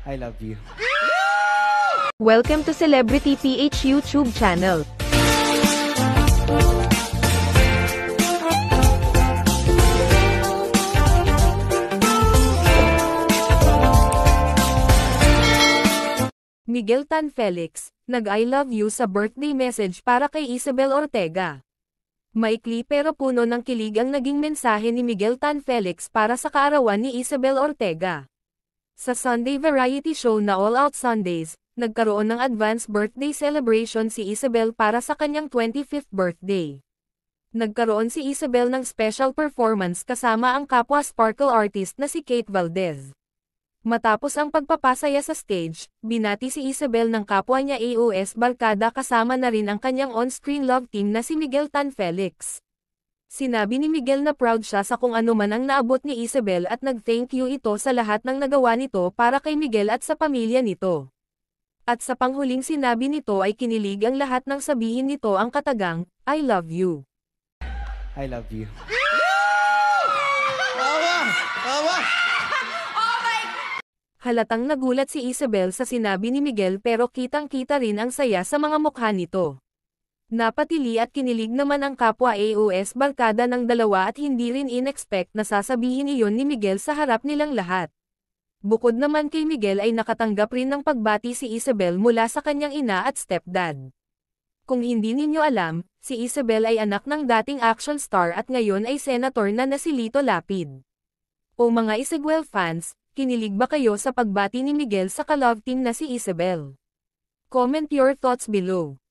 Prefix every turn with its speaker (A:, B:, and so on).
A: I love you.
B: Welcome to Celebrity PH YouTube channel. Miguel Tan Felix, nag-I love you sa birthday message para kay Isabel Ortega. Maikli pero puno ng kilig ang naging mensahe ni Miguel Tan Felix para sa kaarawan ni Isabel Ortega. Sa Sunday variety show na All Out Sundays, nagkaroon ng advance birthday celebration si Isabel para sa kanyang 25th birthday. Nagkaroon si Isabel ng special performance kasama ang kapwa sparkle artist na si Kate Valdez. Matapos ang pagpapasaya sa stage, binati si Isabel ng kapwa niya AOS barkada kasama na rin ang kanyang on-screen love team na si Miguel Tan Felix. Sinabi ni Miguel na proud siya sa kung ano man ang naabot ni Isabel at nag-thank you ito sa lahat ng nagawa nito para kay Miguel at sa pamilya nito. At sa panghuling sinabi nito ay kinilig ang lahat ng sabihin nito ang katagang, I love you.
A: I love you.
B: Halatang nagulat si Isabel sa sinabi ni Miguel pero kitang-kita rin ang saya sa mga mukha nito. Napatili at kinilig naman ang kapwa AOS barkada ng dalawa at hindi rin in-expect na sasabihin iyon ni Miguel sa harap nilang lahat. Bukod naman kay Miguel ay nakatanggap rin ng pagbati si Isabel mula sa kanyang ina at stepdad. Kung hindi ninyo alam, si Isabel ay anak ng dating action star at ngayon ay senator na si Lito Lapid. O mga Isabel fans, kinilig ba kayo sa pagbati ni Miguel sa ka-love team na si Isabel? Comment your thoughts below.